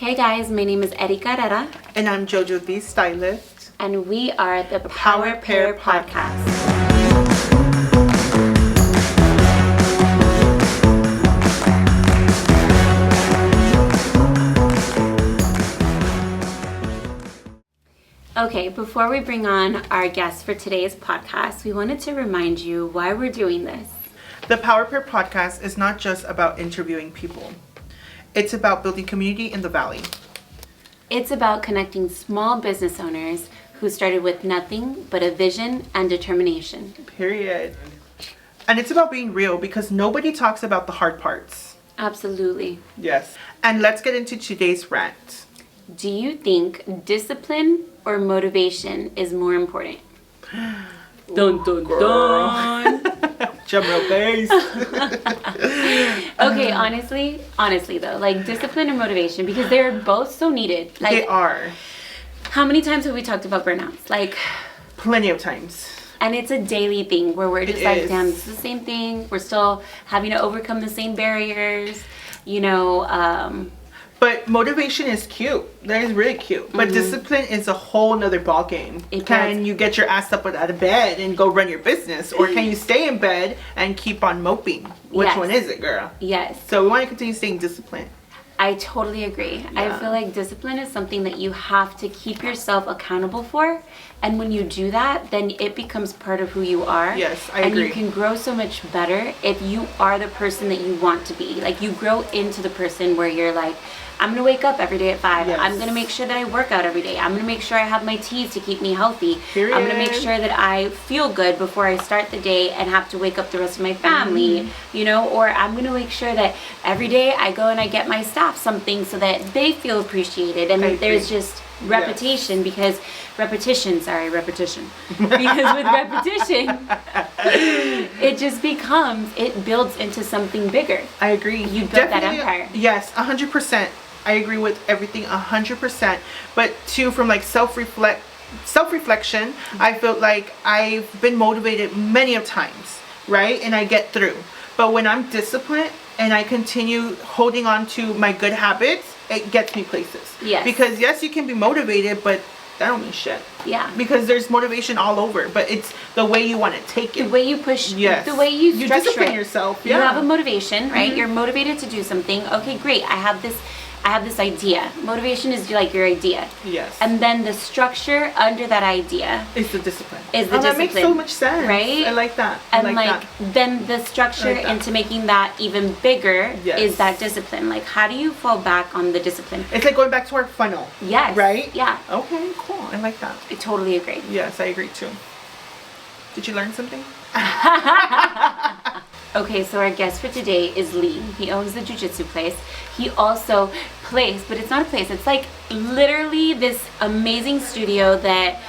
Hey guys, my name is Erika Herrera. And I'm Jojo the Stylist. And we are the Power Pair Podcast. Okay, before we bring on our guest for today's podcast, we wanted to remind you why we're doing this. The Power Pair Podcast is not just about interviewing people. It's about building community in the Valley. It's about connecting small business owners who started with nothing but a vision and determination. Period. And it's about being real because nobody talks about the hard parts. Absolutely. Yes. And let's get into today's rant. Do you think discipline or motivation is more important? Dun dun dun. Drum roll bass. Okay, honestly though, like discipline or motivation, because they're both so needed. Like, they are. How many times have we talked about burnouts? Like, plenty of times. And it's a daily thing where we're just It like, is. damn, this is the same thing. We're still having to overcome the same barriers, you know. But motivation is cute. That is really cute. But discipline is a whole nother ball game. Can you get your ass up out of bed and go run your business? Or can you stay in bed and keep on moping? Which one is it, girl? Yes. So we want to continue staying disciplined. I totally agree. Yeah. I feel like discipline is something that you have to keep yourself accountable for. And when you do that, then it becomes part of who you are. Yes, I agree. And you can grow so much better if you are the person that you want to be. Like, you grow into the person where you're like, I'm going to wake up every day at 5. Yes. I'm going to make sure that I work out every day. I'm going to make sure I have my teas to keep me healthy. Period. I'm going to make sure that I feel good before I start the day and have to wake up the rest of my family, you know, or I'm going to make sure that every day I go and I get my staff something so that they feel appreciated. And there's just repetition because repetition. Because with repetition, it just it builds into something bigger. I agree. You built that empire. Yes, 100%. I agree with everything 100%. But too, from like self-reflection, I feel like I've been motivated many of times, right? And I get through. But when I'm disciplined and I continue holding on to my good habits, it gets me places. Yes. Because yes, you can be motivated, but that don't mean shit. Yeah. Because there's motivation all over, but it's the way you want to take it. The way you push. Yes. The way you structure discipline yourself. Yeah. You have a motivation, right? You're motivated to do something. Okay, great. I have this idea. Motivation is like your idea. Yes. And then the structure under that idea is the discipline. That makes so much sense. Right? I like that. And then the structure into making that even bigger is that discipline. Like, how do you fall back on the discipline? It's like going back to our funnel. Yes. Right? Yeah. Okay, cool. I like that. I totally agree. Yes, I agree too. Did you learn something? Okay, so our guest for today is Lee. He owns the Jiu-Jitsu place. He also plays, but it's not a place. It's like literally this amazing studio that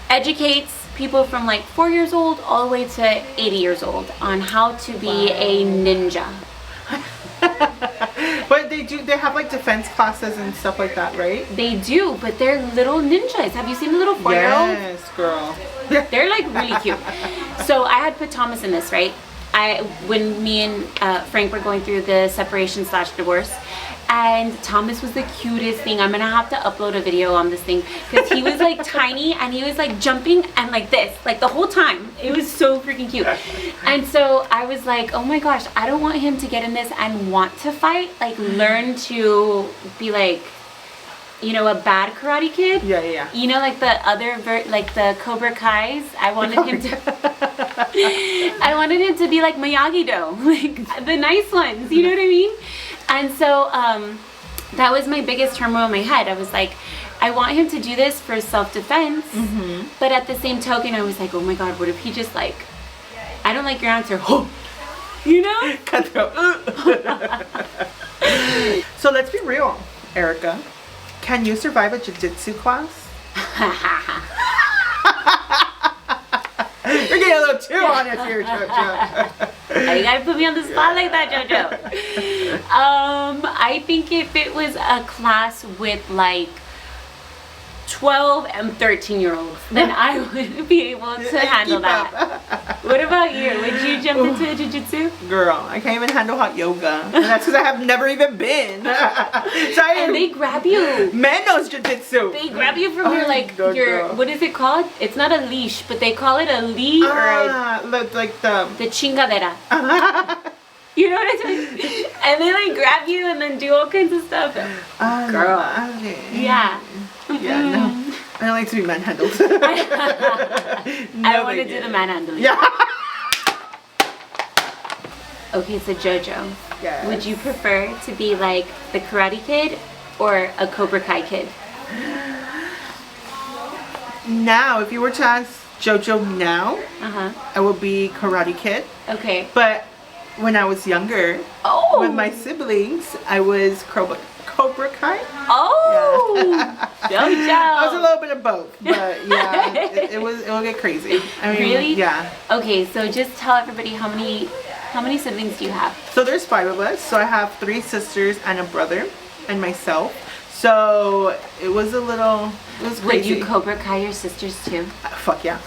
educates people from like 4 years old all the way to 80 years old on how to be a ninja. But they have like defense classes and stuff like that, right? They do, but they're little ninjas. Have you seen the little 4-year-olds? Yes, girl. They're like really cute. So I had put Thomas in this, right? When me and Frank were going through the separation/divorce, and Thomas was the cutest thing. I'm gonna have to upload a video on this thing because he was like tiny and he was like jumping and like this, like the whole time. It was so freaking cute. And so I was like, oh my gosh, I don't want him to get in this and want to fight, like learn to be like, you know, a bad Karate Kid. Yeah. You know, like the other, like the Cobra Kais. I wanted him to be like Miyagi-Do, like the nice ones. You know what I mean? And so that was my biggest turmoil in my head. I was like, I want him to do this for self-defense, but at the same token, I was like, oh my God, what if he just like, I don't like your answer, you know? Cutthroat. So let's be real, Erica. Can you survive a jiu-jitsu class? You're getting a little too honest here, JoJo. You gotta put me on the spot like that, JoJo. I think if it was a class with like 12 and 13-year-olds, then I would be able to handle that. What about you? Would you jump into jiu-jitsu? Girl, I can't even handle hot yoga. And that's because I have never even been. And they grab you. Man knows jiu-jitsu. They grab you from your what is it called? It's not a leash, but they call it a leash like the chingadera. You know what I'm saying? And they like grab you and then do all kinds of stuff. Girl. Yeah. Yeah, no. I don't like to be manhandled. I want to do the manhandling. Yeah. Okay, so Jojo. Yes. Would you prefer to be like the Karate Kid or a Cobra Kai kid? Now, if you were to ask Jojo now, I would be Karate Kid. Okay. But when I was younger, with my siblings, I was Cobra Kai. Oh, Jojo. I was a little bit of both, but yeah, it will get crazy. I mean, really? Yeah. Okay, so just tell everybody how many siblings do you have? So there's 5 of us. So I have 3 sisters and a brother, and myself. So it was crazy. Would you Cobra Kai your sisters too? Fuck yeah.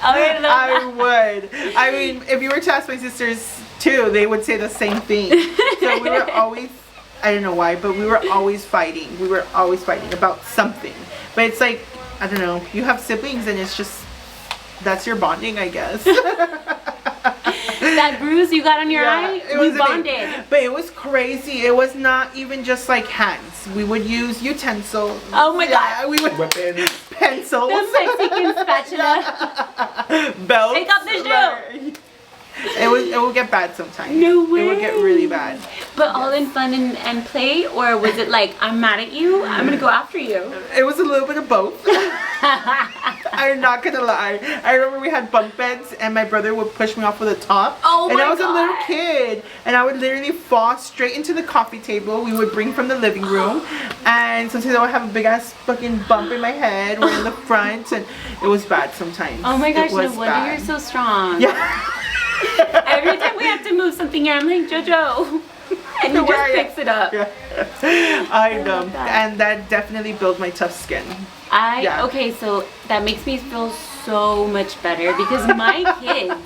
I would. I mean, if you were to ask my sisters too, they would say the same thing. So we were always, I don't know why, but we were always fighting. We were always fighting about something. But it's like, I don't know, you have siblings and it's just, that's your bonding, I guess. That bruise you got on your eye, we bonded. But it was crazy. It was not even just like hands. We would use utensils. Oh my god. We would weapons. Pencils. The Mexican spatula. Belts. Take off the shoe. It would get bad sometimes. No way. It would get really bad. But all in fun and play, or was it like, I'm mad at you, I'm gonna go after you? It was a little bit of both. I'm not gonna lie. I remember we had bunk beds and my brother would push me off of the top. Oh my And I was God. a little kid and I would literally fall straight into the coffee table we would bring from the living room. And sometimes I would have a big ass fucking bump in my head or in the front, and it was bad sometimes. Oh my gosh, It no was wonder bad. you're so strong. Yeah. Every time we have to move something here, I'm like, Jojo. And he just Where are you? picks it up. Yeah. I know. love that. And that definitely built my tough skin. Yeah. Okay, so that makes me feel so much better because my kids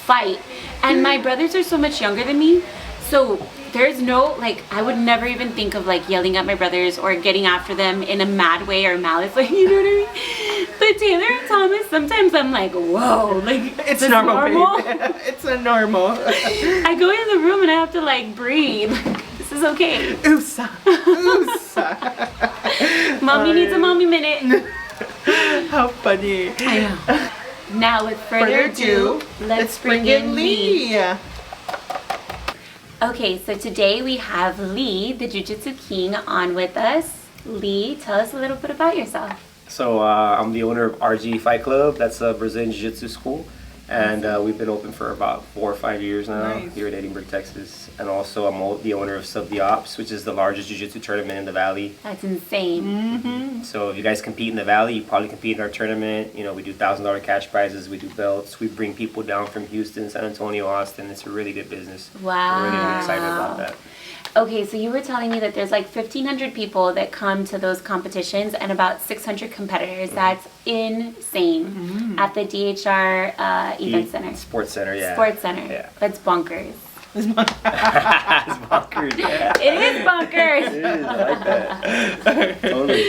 fight and my brothers are so much younger than me. So there's no, like, I would never even think of like yelling at my brothers or getting after them in a mad way or malice, like, you know what I mean? But Taylor and Thomas, sometimes I'm like, whoa, like, It's normal. Babe. It's a normal. I go in the room and I have to like breathe. This is okay. Oosa. Oosa. Mommy needs a mommy minute. How funny. I know. Now, with further ado, let's bring in Lee. Okay, so today we have Lee, the Jiu-Jitsu King, on with us. Lee, tell us a little bit about yourself. So I'm the owner of RGV Fight Club. That's a Brazilian Jiu-Jitsu school. And we've been open for about 4 or 5 years now here in Edinburgh, Texas. And also I'm the owner of Sub the Ops, which is the largest Jiu-Jitsu tournament in the Valley. That's insane. Mm-hmm. So if you guys compete in the Valley, you probably compete in our tournament. You know, we do $1,000 cash prizes, we do belts. We bring people down from Houston, San Antonio, Austin. It's a really good business. Wow. We're really excited about that. Okay, so you were telling me that there's like 1,500 people that come to those competitions and about 600 competitors. That's insane. At the DHR Event Center. Sports Center, yeah. Sports Center. Yeah. That's bonkers. It's bonkers, yeah. It is bonkers. It is, I like that. Totally.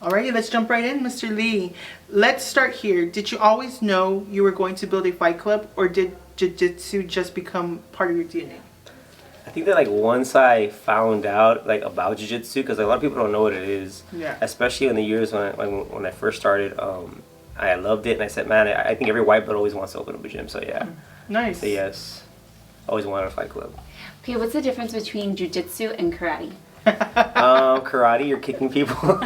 Alrighty, let's jump right in, Mr. Lee. Let's start here. Did you always know you were going to build a fight club, or did Jiu-Jitsu just become part of your DNA? I think that like once I found out like about Jiu-Jitsu, because a lot of people don't know what it is. Yeah. Especially in the years when I first started, I loved it, and I said, man, I think every white belt always wants to open up a gym. So yeah. Nice. So yes, always wanted a fight club. Okay, what's the difference between Jiu-Jitsu and karate? Karate, you're kicking people.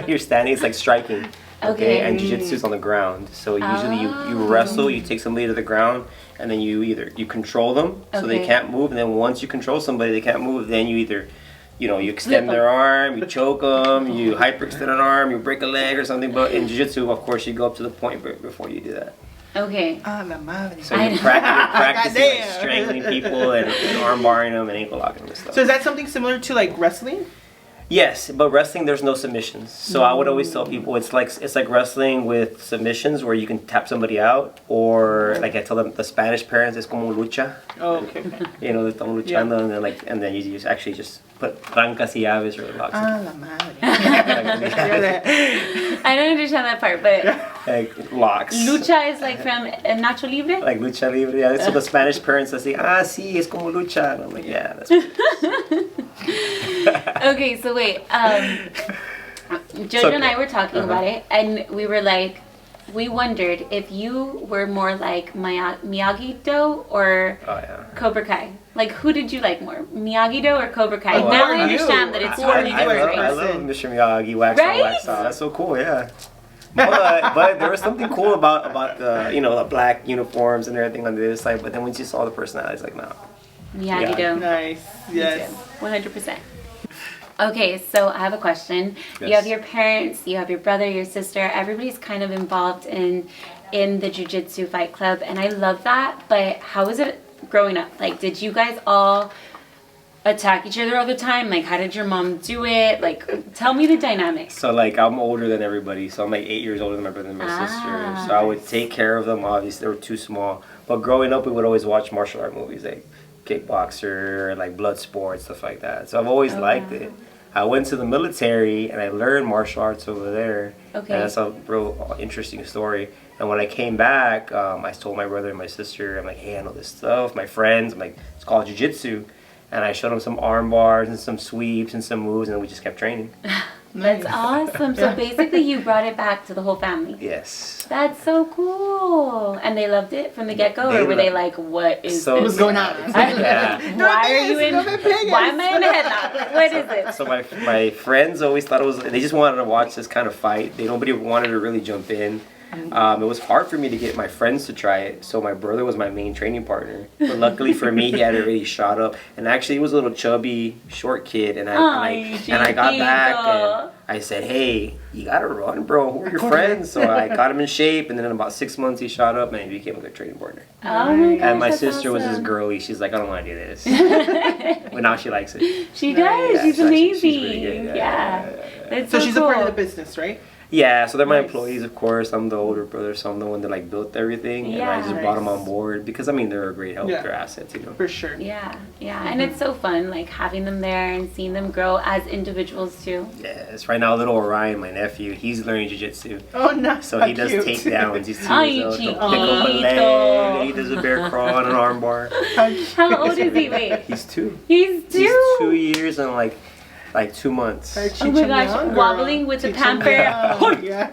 You're standing, it's like striking. Okay. And Jiu-Jitsu is on the ground. So usually you wrestle, you take somebody to the ground, and then you control them so they can't move. And then once you control somebody, they can't move. Then you either, you extend their arm, you choke them, you hyperextend an arm, you break a leg or something. But in Jiu-Jitsu, of course, you go up to the point before you do that. Okay. Ah, la madre. So you're practicing like, strangling people and arm barring them and ankle locking them and stuff. So is that something similar to like wrestling? Yes, but wrestling there's no submissions. So I would always tell people it's like wrestling with submissions where you can tap somebody out, or like I tell them the Spanish parents es como lucha. Oh, okay. You know, estamos luchando, and then you just actually just put trancas y llaves or locks. Ah, la madre. I don't understand that part, but Like locks. lucha is like from Nacho Libre? Like lucha libre. Yeah. So the Spanish parents they say, sí, es como lucha. And I'm like, yeah, that's what it is. Okay, so wait. Jojo and I were talking about it, and we were like, we wondered if you were more like Miyagi-Do or Cobra Kai. Like, who did you like more, Miyagi-Do or Cobra Kai? Oh, now I understand that it's totally different. I love Mr. Miyagi, wax on, Right? wax off. That's so cool, yeah. But there was something cool about the the black uniforms and everything on the other side. But then once you saw the personalities, like no. Miyagi-Do. Nice. Yes. 100%. Okay, so I have a question. Yes. You have your parents, you have your brother, your sister. Everybody's kind of involved in the Jiu-Jitsu Fight Club, and I love that. But how was it growing up? Like, did you guys all attack each other all the time? Like, how did your mom do it? Like, tell me the dynamics. So like I'm older than everybody, so I'm like 8 years older than my brother and my sister. So I would take care of them. Obviously, they were too small. But growing up, we would always watch martial art movies like kickboxer, like blood sport, stuff like that. So I've always liked it. I went to the military and I learned martial arts over there. Okay. And that's a real interesting story. And when I came back, I told my brother and my sister, I'm like, hey, I know this stuff. My friends, I'm like, it's called Jiu-Jitsu. And I showed them some arm bars and some sweeps and some moves, and we just kept training. That's awesome. So basically you brought it back to the whole family. Yes. That's so cool. And they loved it from the get-go? Or were they like, what is this? What's going on? Yeah. Why are you in? Why am I in a headlock? What is it? So my friends always thought it was, they just wanted to watch this kind of fight. Nobody wanted to really jump in. It was hard for me to get my friends to try it, so my brother was my main training partner. But luckily for me, he had already shot up, and actually he was a little chubby, short kid. And I got back and I said, "Hey, you gotta run, bro. Who are your friends?" So I got him in shape, and then in about 6 months he shot up and he became a good training partner. Oh my gosh, And my that's sister was awesome. this girly. She's like, "I don't want to do this," but now she likes it. She does. Yeah, She's amazing. she's really good. Yeah. That's So so she's cool. a part of the business, right? Yeah, so they're my Nice. employees, of course. I'm the older brother, so I'm the one that like built everything, and I Yeah. just brought them on board because I mean they're a great help, Yeah. they're assets, you know. For sure. Yeah, and it's so fun, like having them there and seeing them grow as individuals too. Yes, right now little Orion, my nephew, he's learning jiu-jitsu, Oh, nice. so he does Cute. takedowns. He's 2 Ay, years old. He'll pick up a leg, chiquito. and he does a bear crawl and an arm bar. How old is he? Wait, He's 2. he's 2. He's 2 years and like 2 months. Oh my gosh, wobbling with the pamper. Yeah.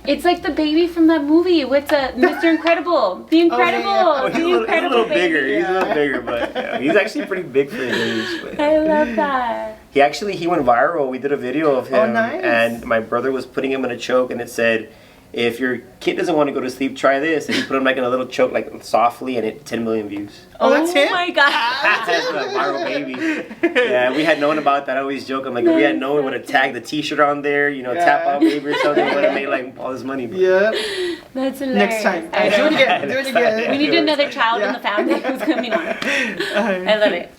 It's like the baby from that movie. What's Mr. Incredible? The Incredible. Oh, The he's a Incredible little baby. bigger. He's a little bigger, but yeah, he's actually pretty big for his age. But I love that. he went viral. We did a video of him, Oh, nice. and my brother was putting him in a choke, and it said, "If your kid doesn't want to go to sleep, try this." And he put him like in a little choke, like softly, and it 10 million views. Oh, that's him? my god. That's a viral baby. Yeah, we had known about that. I always joke. I'm like, if we had known, we would have tagged the T-shirt on there, tap out baby or something. Would have made like all this money. But Yeah. That's hilarious. Next time. I Do know. it again. Do it again. We need another child in Yeah. the family who's coming on. I love it.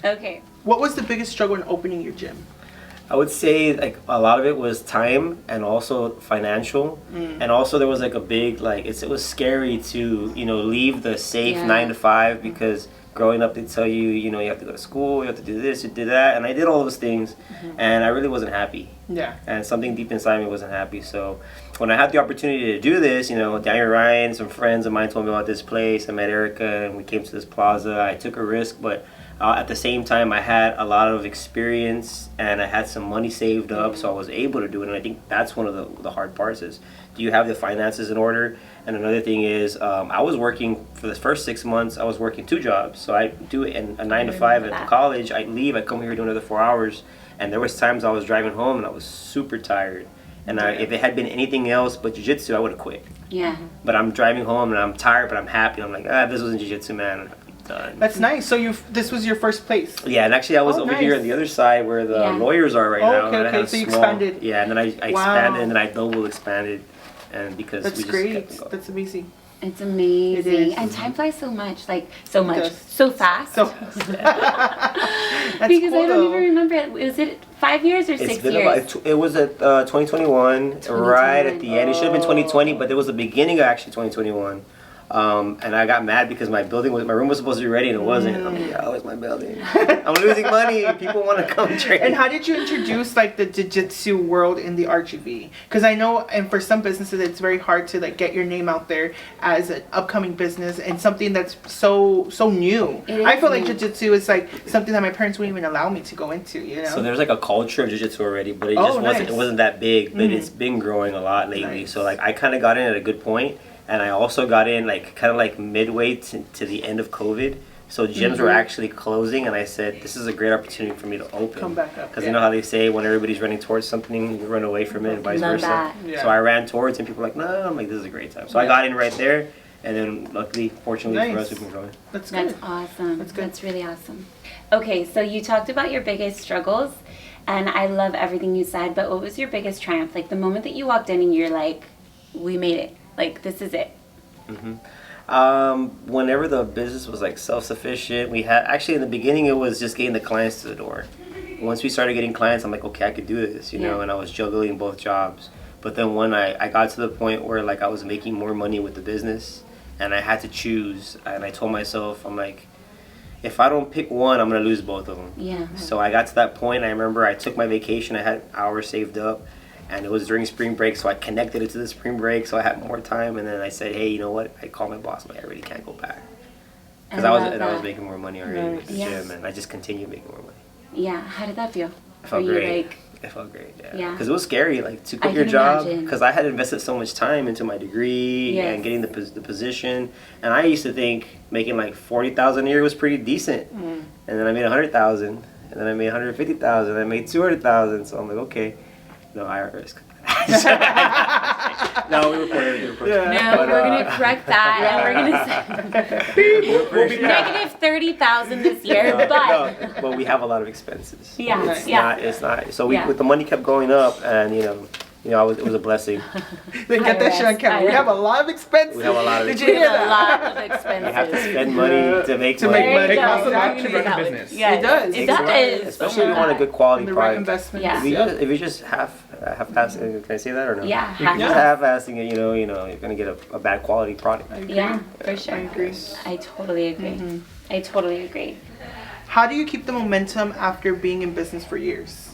Okay. What was the biggest struggle in opening your gym? I would say like a lot of it was time and also financial, and also there was like a big it was scary to leave the safe 9 to 5 because growing up they tell you you have to go to school, you have to do this, you do that, and I did all those things, and I really wasn't happy. Yeah. And something deep inside me wasn't happy. So when I had the opportunity to do this, Daniel Ryan, some friends of mine told me about this place. I met Erica and we came to this plaza. I took a risk, but at the same time, I had a lot of experience and I had some money saved up, so I was able to do it. And I think that's one of the hard parts is, do you have the finances in order? And another thing is, I was working for the first 6 months, I was working 2 jobs. So I do it in a 9 to 5 at the college. I leave, I come here, do another 4 hours. And there was times I was driving home and I was super tired. And if it had been anything else but jiu-jitsu, I would have quit. Yeah. But I'm driving home and I'm tired, but I'm happy. I'm like, if this wasn't jiu-jitsu, man, done. That's nice. So this was your first place. Yeah, and actually I was Oh, over here nice. on the other side where the lawyers are right now. Okay, and I had a so you expanded. Yeah, and then I expanded, and then I double expanded, and because That's we just great. kept going. That's amazing. It's amazing. It is. And time flies so much. So does. so fast. So because that's cool, I don't though. even remember. Was it 5 years or It's 6 been years? about, it was at 2021, right at the end. It should have been 2020, but it was the beginning of actually 2021. And I got mad because my room was supposed to be ready and it wasn't. I'm like, yeah, where's my building? I'm losing money. People want to come train. And how did you introduce like the jiu-jitsu world in the RGV? Because I know, and for some businesses, it's very hard to like get your name out there as an upcoming business and something that's so new. I feel like jiu-jitsu is like something that my parents wouldn't even allow me to go into. You know. So there's like a culture of jiu-jitsu already, but it just wasn't that big. But it's been growing a lot lately. So like I kind of got in at a good point. And I also got in like kind of like midway to the end of COVID. So gyms were actually closing and I said, this is a great opportunity for me to open. Come back up. Because you know how they say when everybody's running towards something, you run away from it and vice Love versa. that. Yeah. So I ran towards and people were like, no, I'm like, this is a great time. So I got in right there. And then luckily, fortunately for us, we've been growing. That's good. That's awesome. That's good. That's really awesome. Okay, so you talked about your biggest struggles, and I love everything you said, but what was your biggest triumph? Like the moment that you walked in and you're like, we made it. Like, this is it. Whenever the business was like self-sufficient, we had actually in the beginning it was just getting the clients to the door. Once we started getting clients, I'm like, okay, I could do this, you know, and I was juggling both jobs. But then when I got to the point where like I was making more money with the business and I had to choose, and I told myself, I'm like, if I don't pick one, I'm gonna lose both of them. Yeah. So I got to that point. I remember I took my vacation. I had hours saved up. And it was during spring break, so I connected it to the spring break, so I had more time. And then I said, "Hey, you know what?" I called my boss. I'm like, "I really can't go back," because I was making more money already with the gym, and I just continued making more money. Yeah. How did that feel? I felt Were you great. like, It felt great. Yeah. Because it was scary, like to I quit your can job, imagine. because I had invested so much time into my degree Yes. and getting the position. And I used to think making like 40,000 a year was pretty decent, and then I made 100,000, and then I made 150,000, and I made 200,000. So I'm like, okay, no IRS. No, we recorded. no, But, we're gonna correct that, and we're gonna say negative 30,000 this year, but we have a lot of expenses. Yeah, It's not. So Yeah. with the money kept going up, and it was a blessing. Then get that shit on camera. We have a lot of expenses. We have a lot of Did you we hear have a that? lot of expenses. You have to spend money to make To money. make money. There you It costs a go. lot to Use run a that way. business. Yes, It does. It does. Especially if you want a good quality The right product. investment. Yeah. If you just half-assing, can I say that or no? Yeah, If you just half-assing it, you're gonna get a bad quality product. Yeah, for sure. I agree. I totally agree. I totally agree. How do you keep the momentum after being in business for years?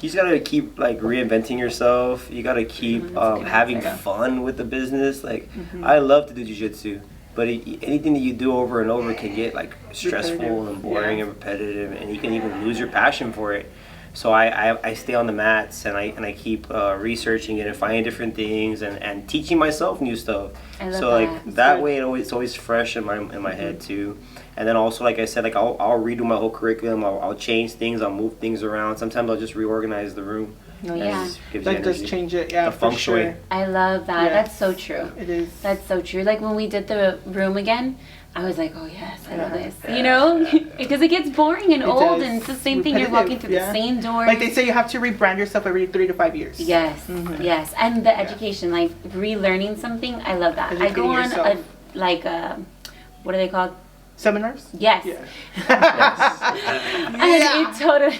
You just gotta keep like reinventing yourself. You gotta keep having fun with the business. Like I love to do jiu-jitsu, but anything that you do over and over can get like stressful and boring and repetitive, and you can even lose your passion for it. So I stay on the mats and I keep researching it and finding different things and teaching myself new stuff. I love So that. like that way it's always fresh in my head too. And then also, like I said, like I'll redo my whole curriculum. I'll change things. I'll move things around. Sometimes I'll just reorganize the room. Oh, And yeah. it just gives you That does energy. change it, yeah, The for feng shui. sure. I love that. Yes. That's so true. It is. That's so true. Like when we did the room again, I was like, oh yes, I love this. You know, because it gets boring and It old, does. and it's the same thing. You're Repetitive, walking through yeah. the same doors. Like they say, you have to rebrand yourself every 3 to 5 years. Yes, yes, and the education, like relearning something. I love that. I go Educating on yourself. what are they called? Seminars? Yes. Yeah. And it totally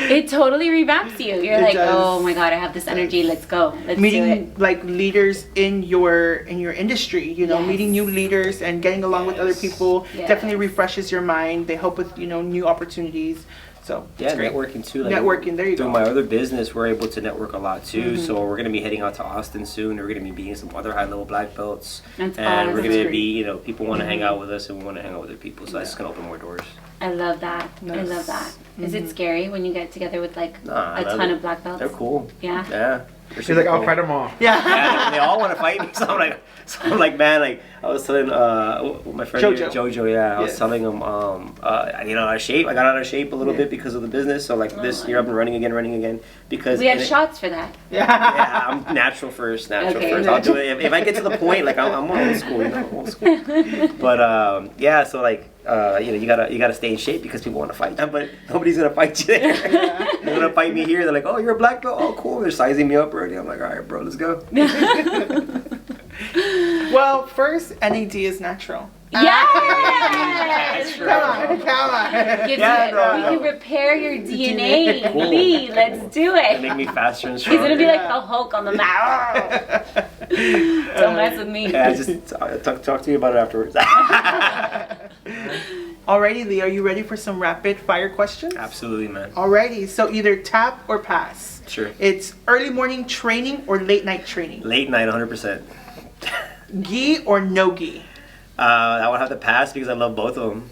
it totally revamps you. You're It like, does. oh my god, I have this energy. Let's go. Let's do Meeting it. like leaders in your industry, Yes. meeting new leaders and getting along with other people Yes. definitely refreshes your mind. They help with new opportunities. So Yeah, it's great. networking too. Like, Networking, there you through go. my other business, we're able to network a lot too. So we're gonna be heading out to Austin soon. We're gonna be meeting some other high-level black belts, That's and awesome. we're That's gonna great. be, people want to hang out with us, and we want to hang out with other people. So that's just gonna open more doors. I love that. I Nice. love that. Is it scary when you get together with like Nah, I a love ton it. of black belts? They're cool. Yeah. Yeah. She's like, I'll fight them all. Yeah. Yeah, they all want to fight me. So I'm like, man, like I was telling my friend Jojo. Jojo, yeah, I was Yes. telling him, I get out of shape. I got out of shape a little bit because of the business. So like this year I've been running again because We have shots for that. Yeah, I'm natural first. Okay. I'll do it if I get to the point. Like I'm old school, old school. But yeah, so like you gotta stay in shape because people want to fight. But nobody's gonna fight you there. They're gonna fight me here. They're like, oh, you're a black belt. Oh, cool. They're sizing me up already. I'm like, all right, bro, let's go. Well, first, NAD is natural. Yes! Come on. Gives Yeah, you, no. we can repair your DNA. Lee, let's do it. Make me faster and He's stronger. gonna be like the Hulk on the mat. Don't mess with me. Yeah, just talk to you about it afterwards. Alrighty, Lee, are you ready for some rapid fire questions? Absolutely, man. Alrighty, so either tap or pass. Sure. It's early morning training or late night training. Late night, 100%. Gi or no gi? I would have to pass because I love both of them.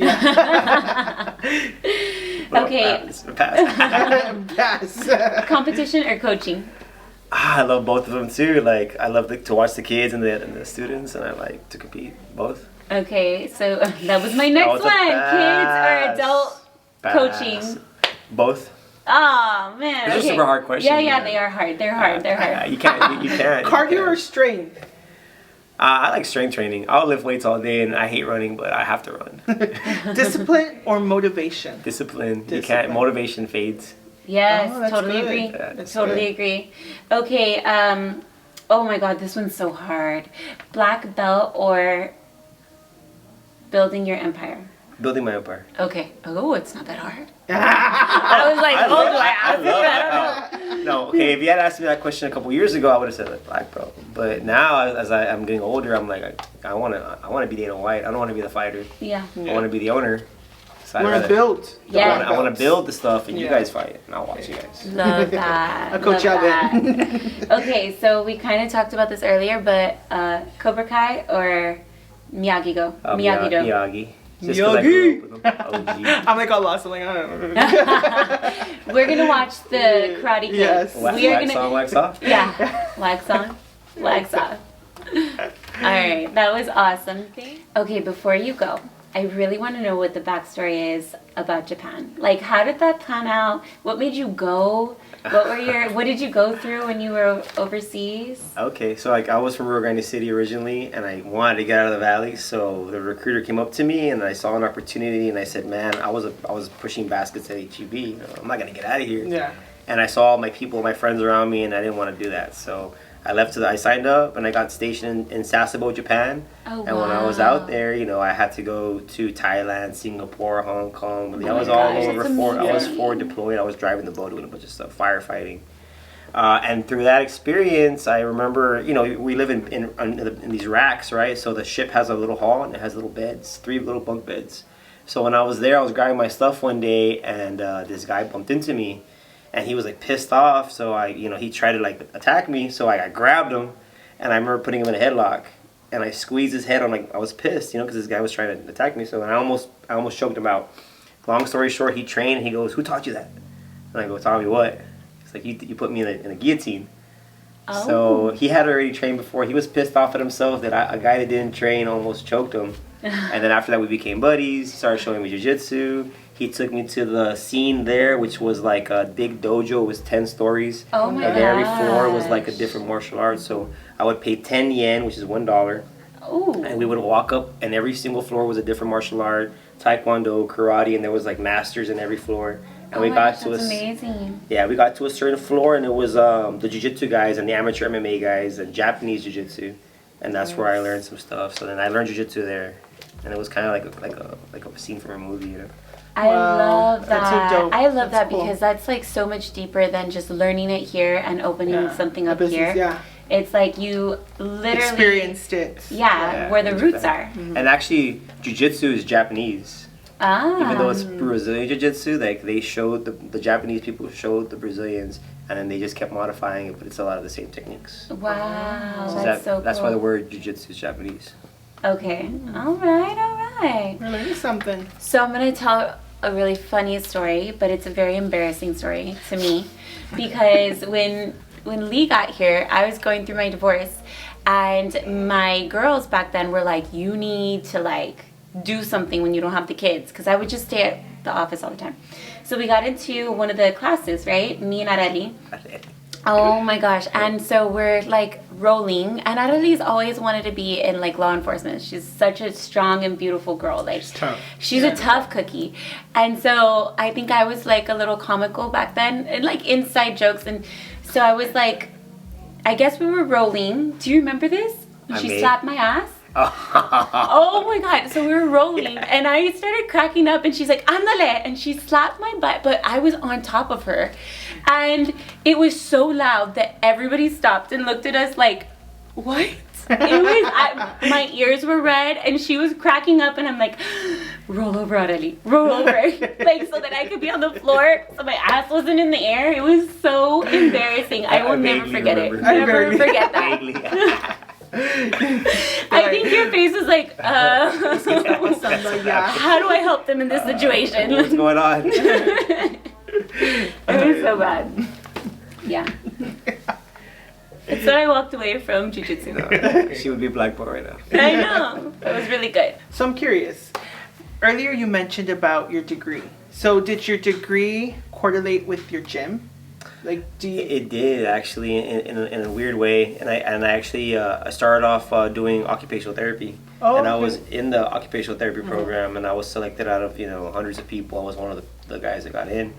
Okay. Pass. Pass. Competition or coaching? I love both of them too. Like I love to watch the kids and the students, and I like to compete both. Okay, so that was my next was a one. Kids or pass. adult Pass. coaching? Both. Oh man. Those are super hard questions, Yeah, man. they are hard. They're hard. They're hard. You can't. You can't. Cardio or strength? I like strength training. I'll lift weights all day, and I hate running, but I have to run. Discipline or motivation? Discipline. You Discipline. can't. Motivation fades. Yes, Oh, that's totally good. agree. Yeah, that's Totally good. agree. Okay, oh my god, this one's so hard. Black belt or building your empire? Building my empire. Okay. Oh, it's not that hard. I was like, do I ask it? I don't know. No, okay. If you had asked me that question a couple years ago, I would have said like black belt. But now, as I'm getting older, I'm like, I want to be Dana White. I don't want to be the fighter. Yeah. I want to be the owner. So I'd We're rather- to build. Yeah. I want to build the stuff, and you Yeah. guys fight, and I'll watch you guys. Love that. I'll coach Love y'all that. then. Okay, so we kind of talked about this earlier, but Cobra Kai or Miyagi-Do? Miyagi-Do. Miyagi. Just 'cause I grew up with them. OG. I'm like all lost. I'm like, I don't know. We're gonna watch the Karate Kid. Yes. Wax, We are wax gonna. on, wax off. Yeah, wax on, wax off. All right, that was awesome. Okay, before you go, I really want to know what the backstory is about Japan. Like, how did that plan out? What made you go? What did you go through when you were overseas? Okay, so like I was from Rio Grande City originally, and I wanted to get out of the valley. So the recruiter came up to me, and I saw an opportunity, and I said, "Man, I was pushing baskets at HEB. You know, I'm not gonna get out of here." Yeah. And I saw my people, my friends around me, and I didn't want to do that. So I left. I signed up, and I got stationed in Sasebo, Japan. Oh, And when I was wow. out there, you know, I had to go to Thailand, Singapore, Hong Kong. I Oh was my all gosh, over. that's I was amazing. forward deployed. I was driving the boat, doing a bunch of stuff, firefighting. And through that experience, I remember, you know, we live in these racks, right? So the ship has a little hall, and it has little beds, 3 little bunk beds. So when I was there, I was grabbing my stuff one day, and this guy bumped into me, and he was like pissed off. So he tried to like attack me. So I grabbed him, and I remember putting him in a headlock, and I squeezed his head. I was pissed, because this guy was trying to attack me. So I almost choked him out. Long story short, he trained, and he goes, "Who taught you that?" And I go, "Taught me what?" He's like, "You put me in a guillotine." Oh. So he had already trained before. He was pissed off at himself that a guy that didn't train almost choked him. And then after that, we became buddies. He started showing me jiu-jitsu. He took me to the scene there, which was like a big dojo. It was 10 stories. Oh my And every floor was gosh. like a different martial art. So I would pay 10 yen, which is $1. Ooh. And we would walk up, and every single floor was a different martial art. Taekwondo, karate, and there was like masters in every floor. And Oh we my got gosh, to that's a amazing. yeah, we got to a certain floor, and it was the jiu-jitsu guys and the amateur MMA guys and Japanese jiu-jitsu, and that's where I learned some stuff. So then I learned jiu-jitsu there, and it was kind of like a scene from a movie, I Wow, love that's so that. dope. I love That's that cool. because that's like so much deeper than just learning it here and opening Yeah. something A up business, here. yeah. It's like you literally Experienced it. Yeah, where the in roots Japan. are. And actually, jiu-jitsu is Japanese. Ah. Even though it's Brazilian jiu-jitsu, like they showed the Japanese people showed the Brazilians, and then they just kept modifying it, but it's a lot of the same techniques. Wow, So that's so cool. that's why the word jiu-jitsu is Japanese. Okay. All right. We're learning something. So I'm gonna tell a really funny story, but it's a very embarrassing story to me because when Lee got here, I was going through my divorce, and my girls back then were like, "You need to like do something when you don't have the kids," because I would just stay at the office all the time. So we got into one of the classes, right? Me and Areli. Oh my gosh. And so we're like rolling, and Areli's always wanted to be in like law enforcement. She's such a strong and beautiful girl. Like she's a tough cookie. And so I think I was like a little comical back then, and like inside jokes. And so I was like, I guess we were rolling. Do you remember this? I She may. slapped my ass. Oh my God. So we were rolling and I started cracking up and she's like, "Ándale," and she slapped my butt, but I was on top of her. And it was so loud that everybody stopped and looked at us like, what? It was, my ears were red and she was cracking up and I'm like, roll over, Arely, roll over. Like so that I could be on the floor so my ass wasn't in the air. It was so embarrassing. I will never forget it. Never forget that. I think your face was like, how do I help them in this situation? What's going on? It was so bad. Yeah. It's what I walked away from Jiu-Jitsu. She would be black belt right now. I know. It was really good. So I'm curious. Earlier you mentioned about your degree. So did your degree correlate with your gym? Like, do you... It did actually in a weird way, and I actually I started off doing occupational therapy, and I was in the occupational therapy program, and I was selected out of hundreds of people. I was one of the guys that got in,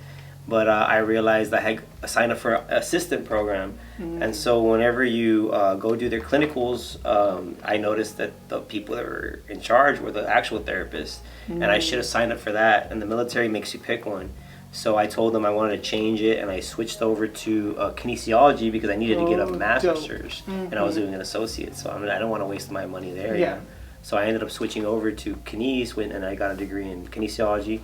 but I realized I had signed up for an assistant program, and so whenever you go do their clinicals, I noticed that the people that were in charge were the actual therapists, and I should have signed up for that. And the military makes you pick one. So I told them I wanted to change it, and I switched over to kinesiology because I needed to get a master's, and I was doing an associate. So I don't want to waste my money there. Yeah. So I ended up switching over to kines, and I got a degree in kinesiology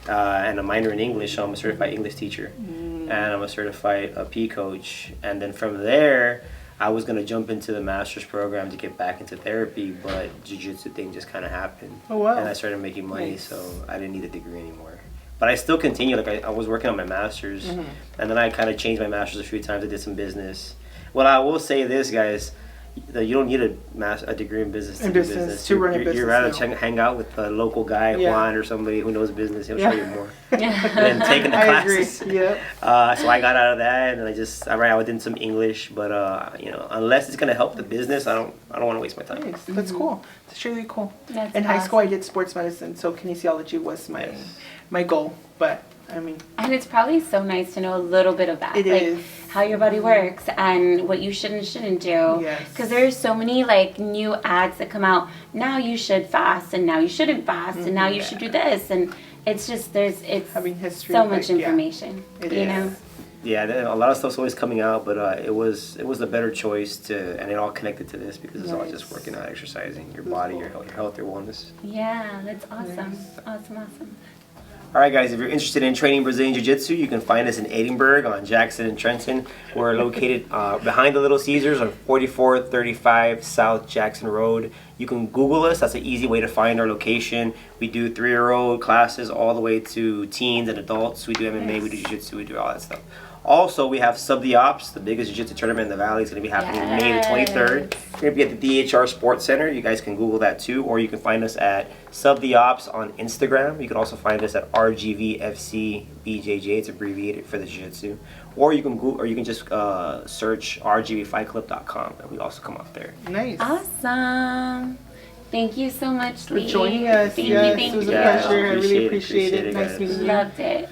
and a minor in English. So I'm a certified English teacher, and I'm a certified P coach. And then from there, I was going to jump into the master's program to get back into therapy, but jiu-jitsu thing just kind of happened. Oh, wow. And I started making money, so I didn't need a degree anymore. But I still continue. Like I was working on my master's, and then I kind of changed my master's a few times. I did some business. Well, I will say this, guys, that you don't need a degree in business to do business. To run a business. You'd rather hang out with a local guy, Juan, or somebody who knows business. He'll show you more than taking the classes. I agree. Yep. So I got out of that, and I did some English. But unless it's gonna help the business, I don't want to waste my time. Nice. That's cool. That's really cool. That's in high awesome. school, I did sports medicine, so kinesiology was my goal. But I mean, and it's probably so nice to know a little bit of that. It like is. How your body works and what you should and shouldn't do. Yes. Because there's so many like new ads that come out. Now you should fast, and now you shouldn't fast, and now you should do this, and it's just it's having history. so much information. It you is. know. Yeah, a lot of stuff's always coming out, but it was the better choice and it all connected to this because it's all just working out, exercising your body, your health, your wellness. Yeah, that's awesome. Awesome. All right, guys, if you're interested in training Brazilian Jiu-Jitsu, you can find us in Edinburgh on Jackson and Trenton. We're located behind the Little Caesars on 4435 South Jackson Road. You can Google us. That's an easy way to find our location. We do 3-year-old classes all the way to teens and adults. We do MMA, we do Jiu-Jitsu, we do all that stuff. Also, we have Sub the Ops, the biggest jiu-jitsu tournament in the valley. It's going to be happening May the 23rd. We're going to be at the DHR Sports Center. You guys can Google that too, or you can find us at Sub the Ops on Instagram. You can also find us at RGV BJJ. It's abbreviated for the jiu-jitsu. Or you can Google, or you can just search RGVFightClub.com, and we also come up there. Nice. Awesome. Thank you so much, Lee. For joining us. Thank Yes, you. it was a pleasure. I really appreciate it. Appreciate it, Nice guys. meeting you. Loved it.